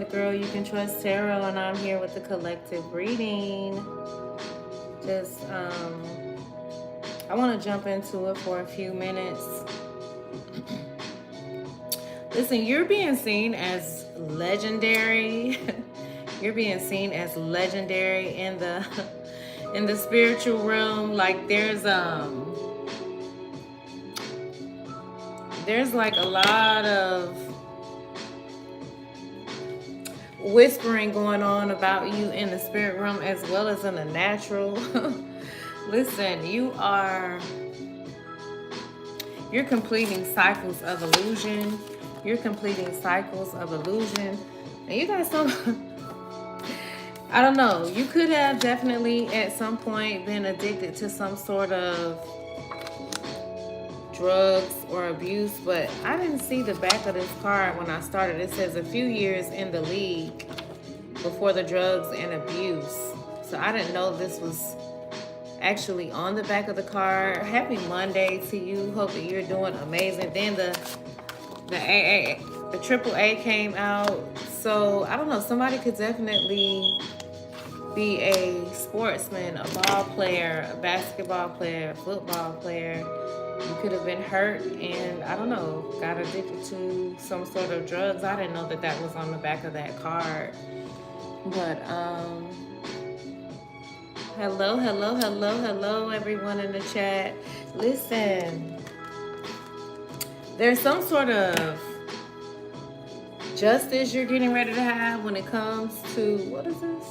The Girl You Can Trust Tarot, and I'm here with the collective reading. Just, I want to jump into it for a few minutes. Listen, you're being seen as legendary. You're being seen as legendary in the in the spiritual realm. Like there's like a lot of whispering going on about you in the spirit realm as well as in the natural. Listen, you're completing cycles of illusion. You're completing cycles of illusion. And you guys don't, I don't know, you could have definitely at some point been addicted to some sort of drugs or abuse, but I didn't see the back of this card when I started. It says a few years in the league before the drugs and abuse. So I didn't know this was actually on the back of the card. Happy Monday to you. Hope that you're doing amazing. Then the triple A came out. So I don't know, somebody could definitely be a sportsman, a ball player, a basketball player, a football player. You could have been hurt and, I don't know, got addicted to some sort of drugs. I didn't know that that was on the back of that card. But, hello, everyone in the chat. Listen, there's some sort of justice you're getting ready to have when it comes to, what is this?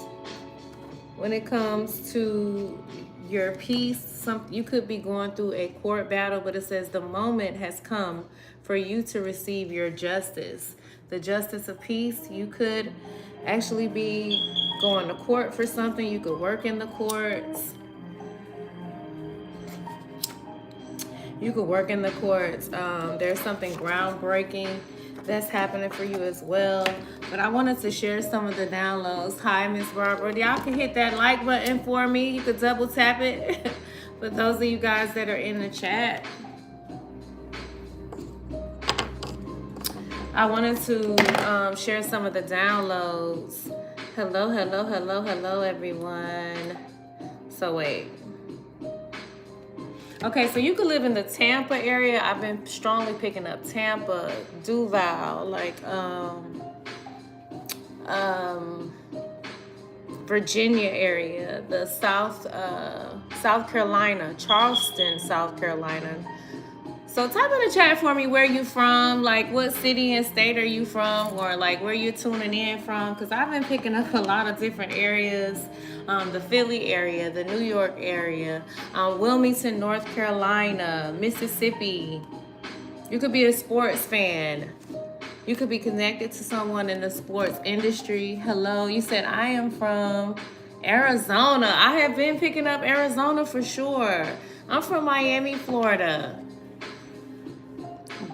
When it comes to your peace. You could be going through a court battle, but it says the moment has come for you to receive your justice. The justice of peace. You could actually be going to court for something. You could work in the courts. You could work in the courts. There's something groundbreaking that's happening for you as well. But I wanted to share some of the downloads. Hi, Miss Barbara. Y'all can hit that like button for me. You could double tap it. For those of you guys that are in the chat. I wanted to share some of the downloads. Hello, everyone. So wait. Okay, so you could live in the Tampa area. I've been strongly picking up Tampa, Duval, like Virginia area, the South Carolina, Charleston, South Carolina. So type in the chat for me where you from, like what city and state are you from, or like where you're tuning in from, because I've been picking up a lot of different areas. The Philly area, the New York area, Wilmington, North Carolina, Mississippi. You could be a sports fan. You could be connected to someone in the sports industry. Hello, you said I am from Arizona. I have been picking up Arizona for sure. I'm from Miami, Florida.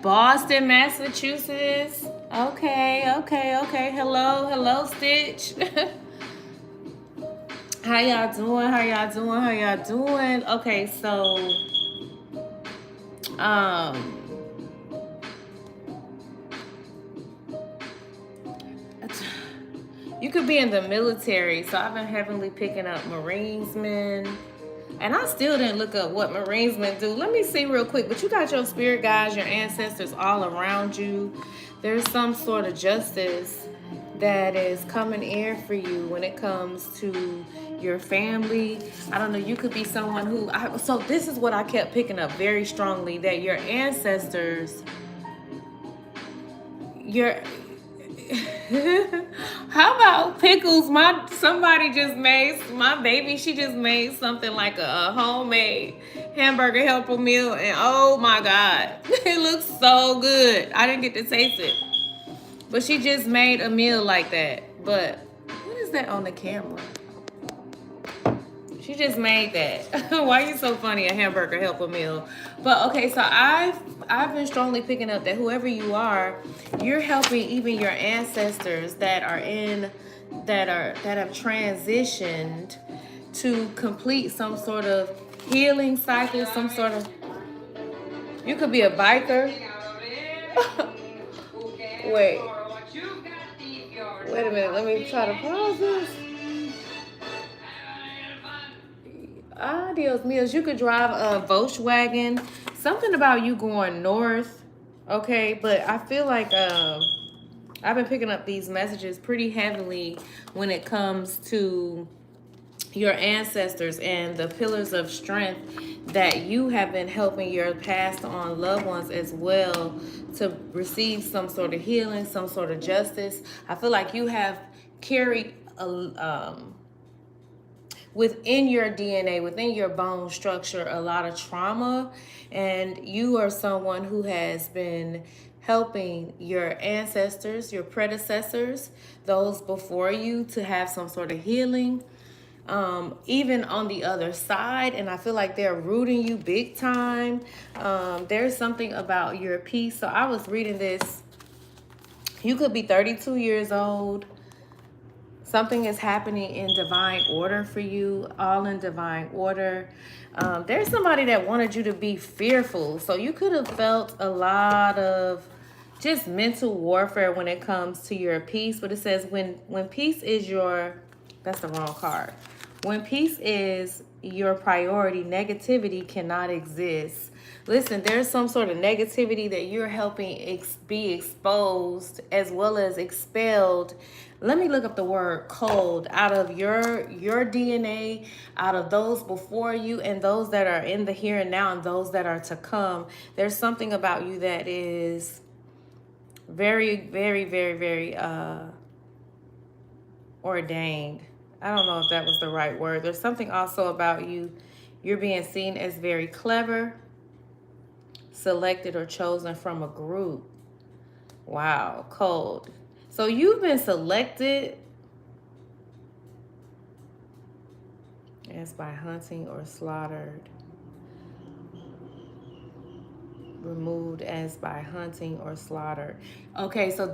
Boston, Massachusetts. Okay. Hello, Stitch. How y'all doing? Okay, so you could be in the military. So I've been heavily picking up Marinesmen. And I still didn't look up what Marinesmen do. Let me see real quick. But you got your spirit guides, your ancestors all around you. There's some sort of justice that is coming in for you when it comes to your family. I don't know. You could be someone who... So this is what I kept picking up very strongly. That your ancestors... How about pickles? Somebody just made, my baby, she just made something like a homemade hamburger helper meal, and oh my God, it looks so good. I didn't get to taste it, but she just made a meal like that. But what is that on the camera? She just made that. Why are you so funny? A hamburger helper meal. But okay, so I've been strongly picking up that whoever you are, you're helping even your ancestors that have transitioned to complete some sort of healing cycle, some sort of... You could be a biker. Wait. Wait a minute, let me try to pause this. Ah, Dios míos, you could drive a Volkswagen. Something about you going north, okay? But I feel like I've been picking up these messages pretty heavily when it comes to your ancestors and the pillars of strength that you have been helping your passed on loved ones as well to receive some sort of healing, some sort of justice. I feel like you have carried within your DNA, within your bone structure, a lot of trauma, and you are someone who has been helping your ancestors, your predecessors, those before you to have some sort of healing, even on the other side. And I feel like they're rooting you big time. There's something about your peace. So I was reading this. You could be 32 years old. Something is happening in divine order for you, all in divine order. There's somebody that wanted you to be fearful. So you could have felt a lot of just mental warfare when it comes to your peace. But it says when peace is your, that's the wrong card. When peace is your priority, negativity cannot exist. Listen, there's some sort of negativity that you're helping be exposed as well as expelled. Let me look up the word cold out of your DNA, out of those before you and those that are in the here and now and those that are to come. There's something about you that is very, very, very, very ordained. I don't know if that was the right word. There's something also about you. You're being seen as very clever, selected or chosen from a group. Wow, cold. So you've been selected as by hunting or slaughtered. Removed as by hunting or slaughtered. Okay, so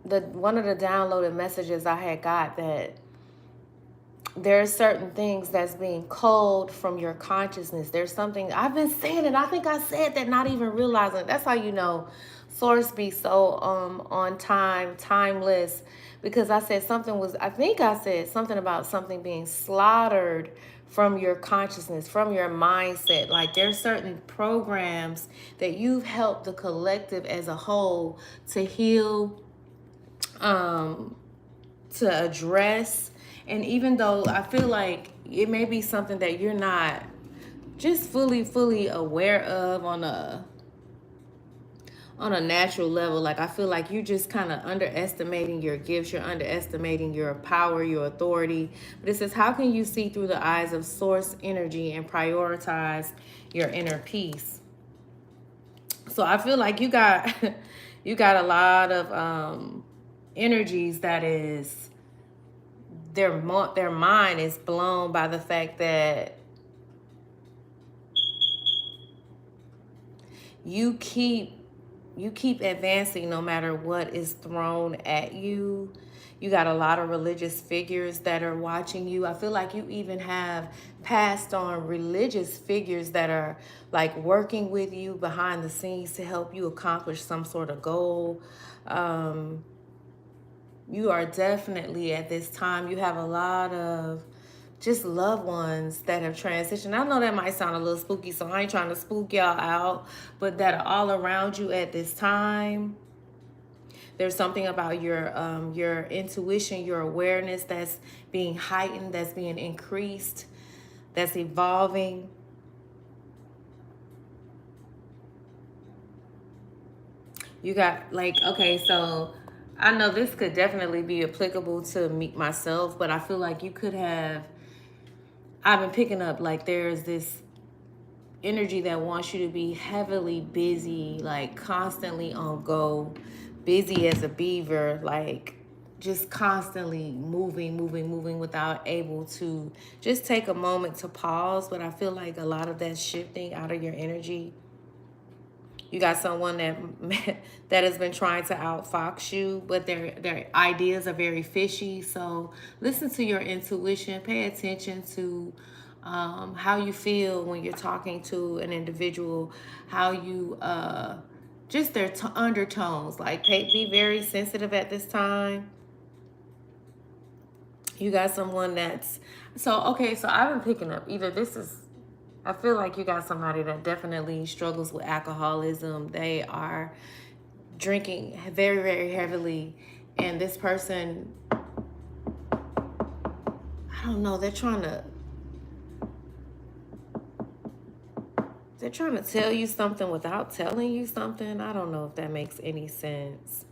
the one of the downloaded messages I had got that there are certain things that's being culled from your consciousness. There's something I've been saying it. I think I said that, not even realizing it. That's how you know source be so on time, timeless. Because I said something was, I think I said something about something being slaughtered from your consciousness, from your mindset. Like there's certain programs that you've helped the collective as a whole to heal, to address. And even though I feel like it may be something that you're not just fully aware of on a natural level, like I feel like you're just kind of underestimating your gifts, you're underestimating your power, your authority. But it says, how can you see through the eyes of source energy and prioritize your inner peace? So I feel like you got you got a lot of energies that is their mind is blown by the fact that you keep advancing no matter what is thrown at you. You got a lot of religious figures that are watching you. I feel like you even have passed on religious figures that are like working with you behind the scenes to help you accomplish some sort of goal. You are definitely at this time, you have a lot of just loved ones that have transitioned. I know that might sound a little spooky, so I ain't trying to spook y'all out, but that are all around you at this time. There's something about your intuition, your awareness that's being heightened, that's being increased, that's evolving. You got like, okay, so I know this could definitely be applicable to me myself, but I feel like you could have, I've been picking up like there's this energy that wants you to be heavily busy, like constantly on go, busy as a beaver, like just constantly moving without able to just take a moment to pause. But I feel like a lot of that shifting out of your energy. You got someone that has been trying to outfox you, but their ideas are very fishy. So listen to your intuition. Pay attention to how you feel when you're talking to an individual. How you just their undertones. Like, be very sensitive at this time. You got someone that's, so, okay, so I've been picking up, either this is, I feel like you got somebody that definitely struggles with alcoholism. They are drinking very, very heavily. And this person, I don't know, they're trying to tell you something without telling you something. I don't know if that makes any sense.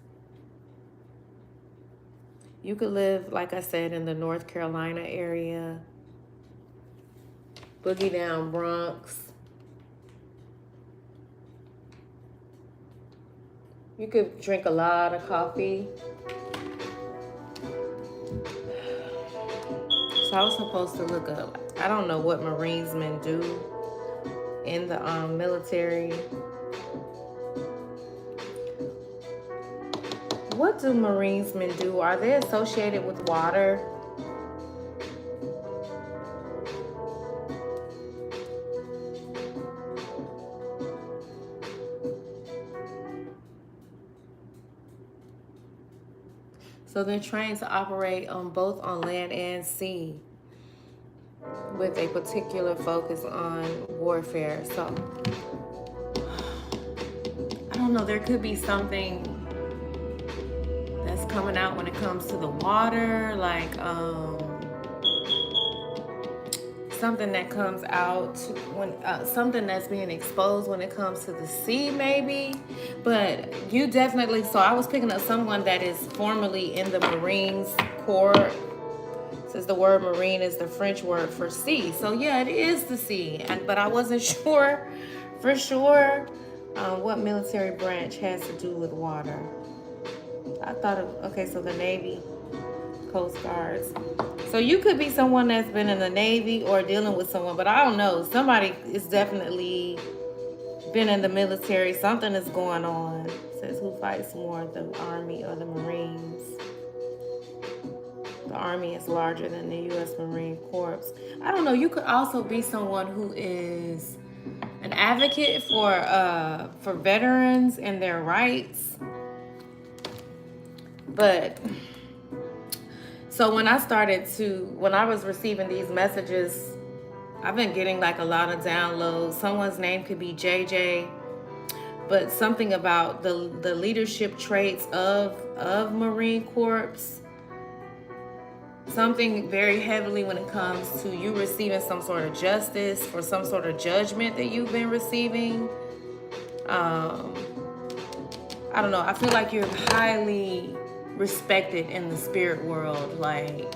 You could live, like I said, in the North Carolina area. Boogie Down Bronx. You could drink a lot of coffee. So I was supposed to look up, I don't know what Marines men do in the military. What do Marines men do? Are they associated with water? So they're trained to operate on both on land and sea with a particular focus on warfare. So I don't know, there could be something that's coming out when it comes to the water, like something that comes out when something that's being exposed when it comes to the sea, maybe. But you definitely, so I was picking up someone that is formerly in the Marines Corps, since the word marine is the French word for sea. So yeah, it is the sea. But I wasn't sure for sure what military branch has to do with water. I thought okay, so the Navy, Coast Guards. So you could be someone that's been in the Navy or dealing with someone, but I don't know. Somebody is definitely been in the military. Something is going on. It says who fights more, the Army or the Marines? The Army is larger than the U.S. Marine Corps. I don't know. You could also be someone who is an advocate for veterans and their rights. But so when I was receiving these messages, I've been getting like a lot of downloads. Someone's name could be JJ, but something about the leadership traits of Marine Corps. Something very heavily when it comes to you receiving some sort of justice or some sort of judgment that you've been receiving. I don't know. I feel like you're highly respected in the spirit world. Like,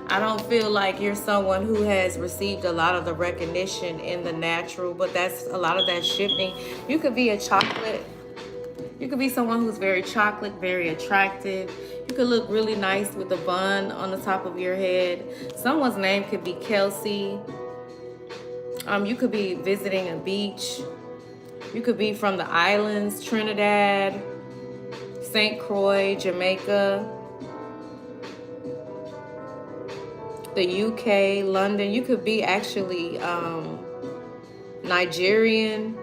I don't feel like you're someone who has received a lot of the recognition in the natural, but that's a lot of that shifting. You could be you could be someone who's very chocolate, very attractive. You could look really nice with a bun on the top of your head. Someone's name could be Kelsey. You could be visiting a beach. You could be from the islands, Trinidad, St. Croix, Jamaica, the UK, London. You could be actually Nigerian.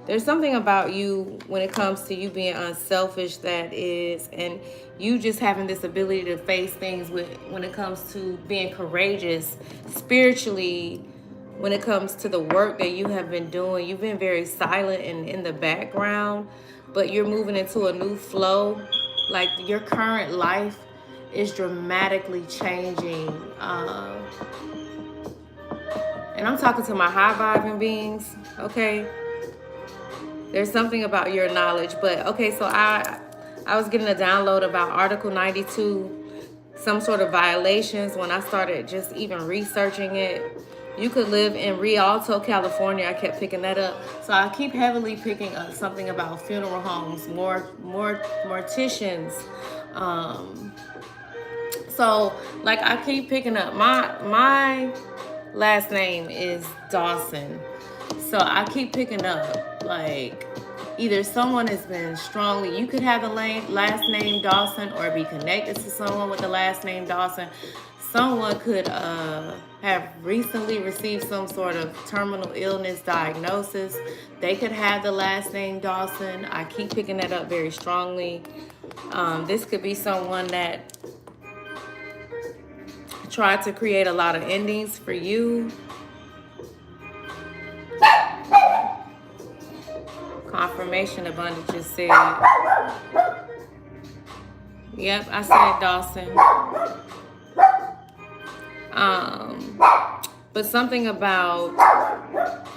There's something about you when it comes to you being unselfish that is, and you just having this ability to face things when it comes to being courageous spiritually. When it comes to the work that you have been doing, you've been very silent and in the background, but you're moving into a new flow. Like, your current life is dramatically changing. And I'm talking to my high vibing beings, okay? There's something about your knowledge, but okay, so I was getting a download about Article 92, some sort of violations when I started just even researching it. You could live in Rialto, California. I kept picking that up. So I keep heavily picking up something about funeral homes, more morticians. So like I keep picking up my last name is Dawson. So I keep picking up like either someone has been strongly, you could have the last name Dawson or be connected to someone with the last name Dawson. someone could have recently received some sort of terminal illness diagnosis. They could have the last name Dawson. I keep picking that up very strongly. This could be someone that tried to create a lot of endings for you. Confirmation abundance just said. Yep, I said Dawson. But something about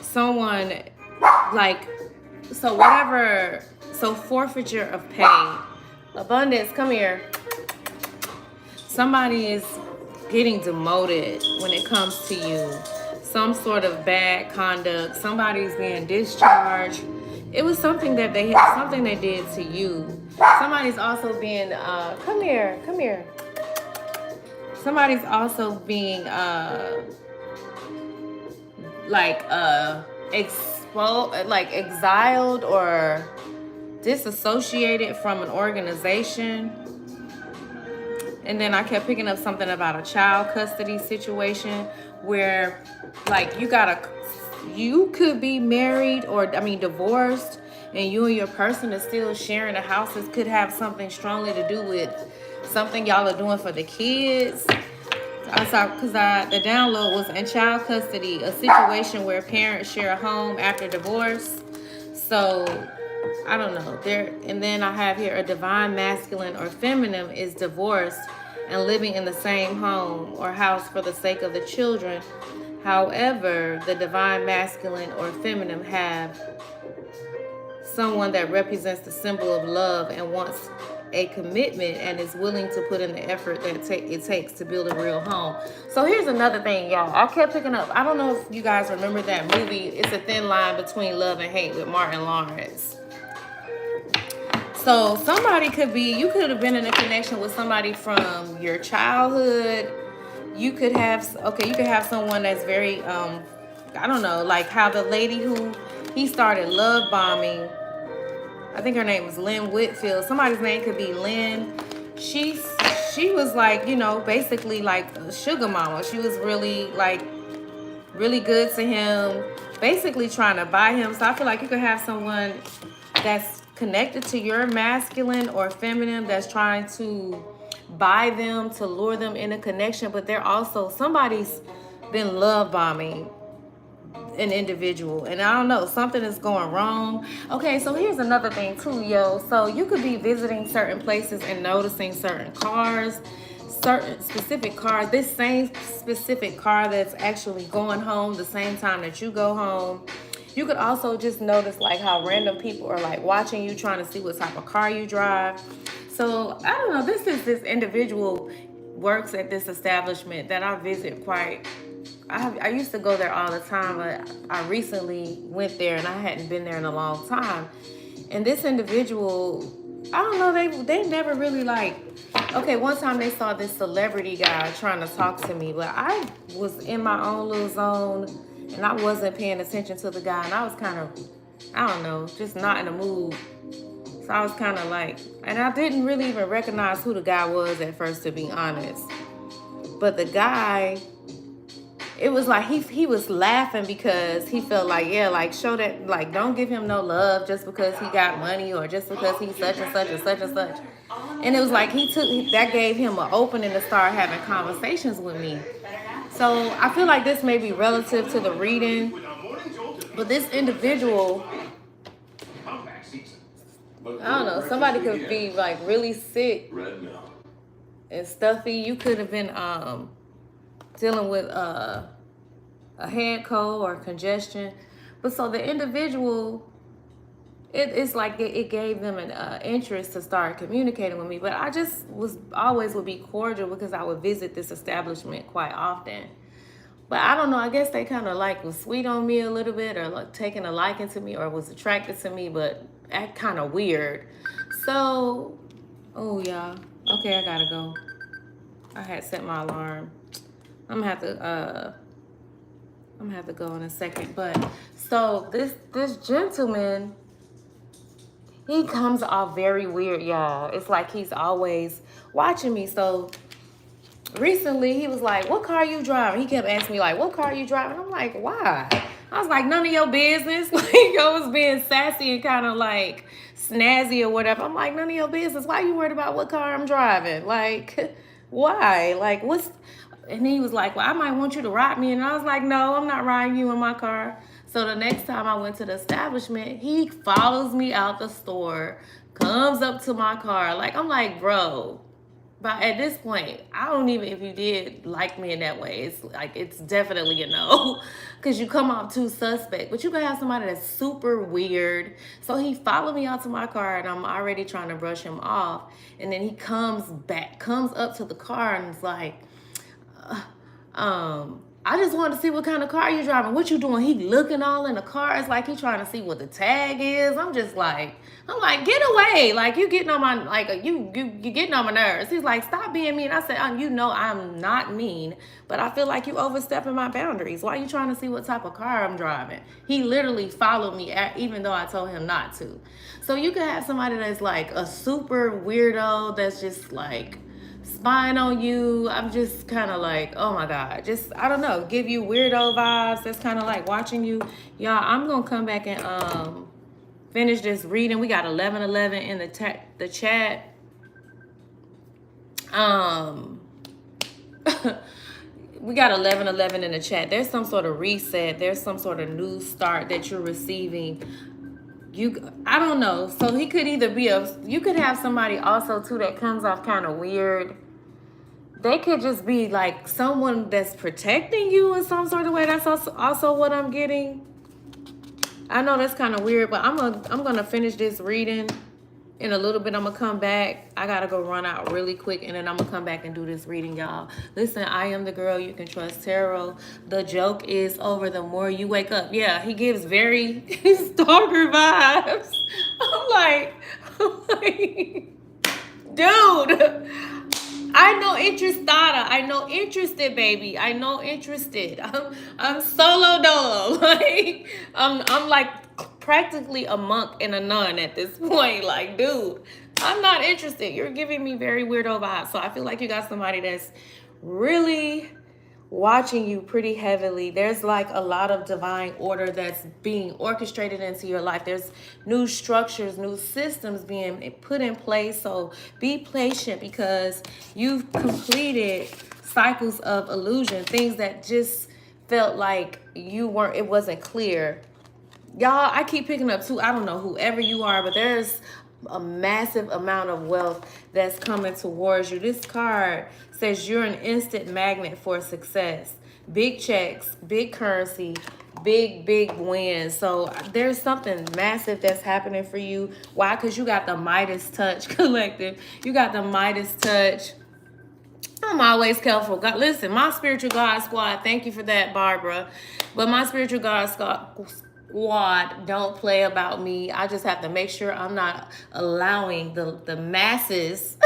someone like, so whatever, so forfeiture of pay. Abundance, come here. Somebody is getting demoted when it comes to you. Some sort of bad conduct. Somebody's being discharged. It was something that they had, something they did to you. Somebody's also being, come here. Somebody's also being, exiled or disassociated from an organization. And then I kept picking up something about a child custody situation where, like, you could be married or, divorced, and you and your person is still sharing a house. This could have something strongly to do with something y'all are doing for the kids. I saw, because the download was in child custody, a situation where parents share a home after divorce. So, I don't know. And then I have here a divine masculine or feminine is divorced and living in the same home or house for the sake of the children. However, the divine masculine or feminine have someone that represents the symbol of love and wants a commitment and is willing to put in the effort that it takes to build a real home. So here's another thing, y'all. I kept picking up. I don't know if you guys remember that movie. It's a thin line between love and hate with Martin Lawrence. So somebody you could have been in a connection with somebody from your childhood. You could have someone that's very, I don't know, like how the lady who he started love bombing, I think her name was Lynn Whitfield. Somebody's name could be Lynn. She was like, basically like a sugar mama. She was really good to him, basically trying to buy him. So I feel like you could have someone that's connected to your masculine or feminine that's trying to buy them, to lure them in a connection, but they're also, somebody's been love bombing an individual, and I don't know, something is going wrong. Okay, so here's another thing too, yo. So you could be visiting certain places and noticing certain cars, certain specific cars, this same specific car that's actually going home the same time that you go home. You could also just notice like how random people are like watching you, trying to see what type of car you drive. So I don't know, this individual works at this establishment that I visit quite. I used to go there all the time, but I recently went there and I hadn't been there in a long time. And this individual, I don't know, they never really okay, one time they saw this celebrity guy trying to talk to me, but I was in my own little zone and I wasn't paying attention to the guy, and I was kind of, I don't know, just not in the mood. So I was kind of and I didn't really even recognize who the guy was at first, to be honest. But the guy, it was like he was laughing because he felt show that, don't give him no love just because he got money or just because he's such and such and such and such. And it was like that gave him an opening to start having conversations with me. So I feel like this may be relative to the reading, but this individual, I don't know, somebody could be really sick and stuffy. You could have been dealing with a head cold or congestion. But so the individual, it's like it gave them an interest to start communicating with me. But I just would be cordial because I would visit this establishment quite often. But I don't know, I guess they kind of was sweet on me a little bit, or taking a liking to me, or was attracted to me, but act kind of weird. So, oh yeah, okay, I gotta go. I had set my alarm. I'm gonna have to go in a second. But so this gentleman, he comes off very weird, y'all. It's like he's always watching me. So recently he was like, what car you driving? He kept asking me like, what car you driving? I'm like, why? I was like, none of your business. Like, I was being sassy and kind of like snazzy or whatever. I'm like, none of your business. Why you worried about what car I'm driving? Like, why? Like, what's... And he was like, well, I might want you to ride me. And I was like, no, I'm not riding you in my car. So the next time I went to the establishment, he follows me out the store, comes up to my car. Like, I'm like, bro, but at this point, I don't even, if you did like me in that way, it's like, it's definitely a no. Because you come off too suspect. But you can have somebody that's super weird. So he followed me out to my car, and I'm already trying to brush him off. And then he comes up to the car and is like, I just wanted to see what kind of car you driving. What you doing? He looking all in the car. It's like he trying to see what the tag is. I'm like, get away. Like, you getting on my, like, you getting on my nerves. He's like, stop being mean. I said, you know I'm not mean, but I feel like you overstepping my boundaries. Why are you trying to see what type of car I'm driving? He literally followed me even though I told him not to. So you could have somebody that's like a super weirdo that's just like spying on you. I'm just kind of like, oh my God, just, I don't know, give you weirdo vibes. That's kind of like watching you. Y'all, I'm gonna come back and finish this reading. We got 11:11 in the chat. We got 11:11 in the chat. There's some sort of reset. There's some sort of new start that you're receiving. I don't know. So he could either be you could have somebody also too that comes off kind of weird. They could just be like someone that's protecting you in some sort of way. That's also what I'm getting. I know that's kind of weird, but I'm gonna finish this reading in a little bit. I'm gonna come back. I gotta go run out really quick, and then I'm gonna come back and do this reading, y'all. Listen, I am the girl you can trust, tarot. The joke is over the more you wake up. Yeah, he gives very stalker vibes. I'm like, dude. I know interestada. I know interested, baby. I know interested. I'm solo dolo. Like, I'm like practically a monk and a nun at this point. Like, dude, I'm not interested. You're giving me very weirdo vibes. So I feel like you got somebody that's really watching you pretty heavily. There's like a lot of divine order that's being orchestrated into your life. There's new structures, new systems being put in place. So be patient, because you've completed cycles of illusion, things that just felt like it wasn't clear. Y'all, I keep picking up too, I don't know whoever you are, but there's a massive amount of wealth that's coming towards you. This card says you're an instant magnet for success. Big checks, big currency, big wins. So there's something massive that's happening for you. Why? Because you got the Midas touch, collective. You got the Midas touch. I'm always careful. God, listen, my spiritual God squad, thank you for that, Barbara. But my spiritual God squad don't play about me. I just have to make sure I'm not allowing the masses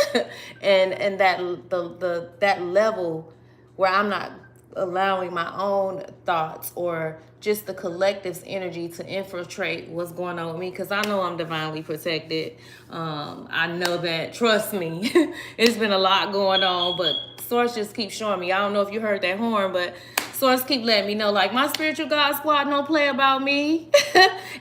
and that level where I'm not allowing my own thoughts or just the collective's energy to infiltrate what's going on with me, because I know I'm divinely protected. I know that, trust me. It's been a lot going on, but Source just keeps showing me. I don't know if you heard that horn, but Source keep letting me know, like, my spiritual God squad don't play about me.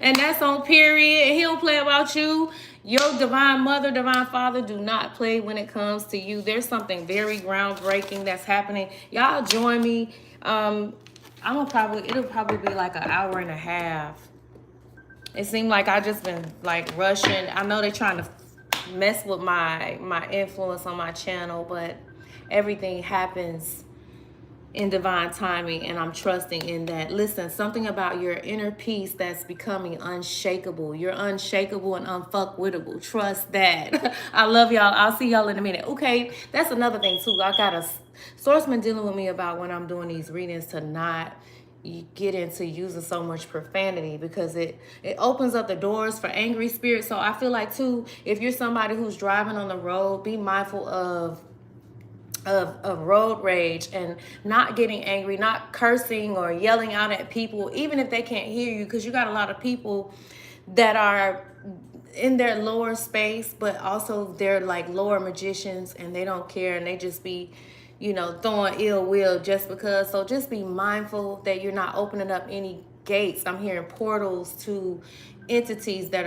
And that's on period. He don't play about you. Your divine mother, divine father do not play when it comes to you. There's something very groundbreaking that's happening. Y'all join me. It'll probably be like an hour and a half. It seemed like I just been like rushing. I know they're trying to mess with my influence on my channel, but everything happens in divine timing, and I'm trusting in that. Listen, something about your inner peace that's becoming unshakable. You're unshakable and unfuckwittable. Trust that. I love y'all. I'll see y'all in a minute. Okay, that's another thing too. I got a Sourceman dealing with me about when I'm doing these readings to not get into using so much profanity, because it opens up the doors for angry spirits. So I feel like too, if you're somebody who's driving on the road, be mindful of road rage and not getting angry, not cursing or yelling out at people, even if they can't hear you, because you got a lot of people that are in their lower space, but also they're like lower magicians and they don't care, and they just be throwing ill will just because. So just be mindful that you're not opening up any gates. I'm hearing portals to entities that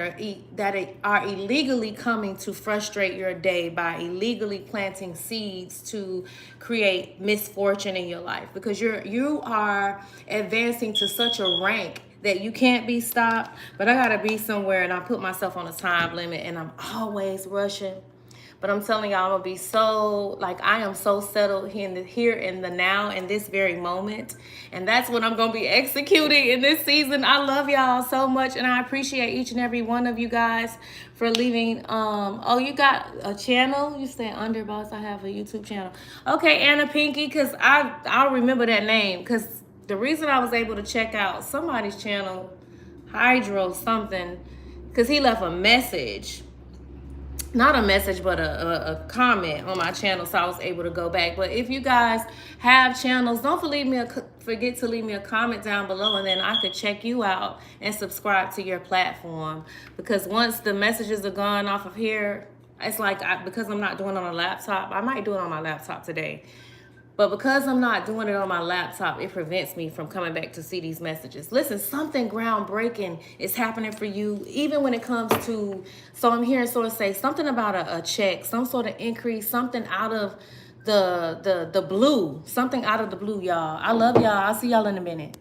are illegally coming to frustrate your day by illegally planting seeds to create misfortune in your life, because you are advancing to such a rank that you can't be stopped. But I gotta be somewhere, and I put myself on a time limit, and I'm always rushing. But I'm telling y'all, I'm gonna be so, like, I am so settled here in the now, in this very moment. And that's what I'm gonna be executing in this season. I love y'all so much, and I appreciate each and every one of you guys for leaving. Oh, you got a channel? You said Underboss. I have a YouTube channel. Okay, Anna Pinky, because I'll remember that name, because the reason I was able to check out somebody's channel, Hydro something, because he left a message, not a message, but a comment on my channel, so I was able to go back. But if you guys have channels, don't forget to leave me a comment down below, and then I could check you out and subscribe to your platform. Because once the messages are gone off of here, it's like, because I'm not doing it on a laptop, I might do it on my laptop today. But because I'm not doing it on my laptop, it prevents me from coming back to see these messages. Listen, something groundbreaking is happening for you, even when it comes to, so I'm hearing sort of say something about a check, some sort of increase, something out of the blue, something out of the blue, y'all. I love y'all. I'll see y'all in a minute.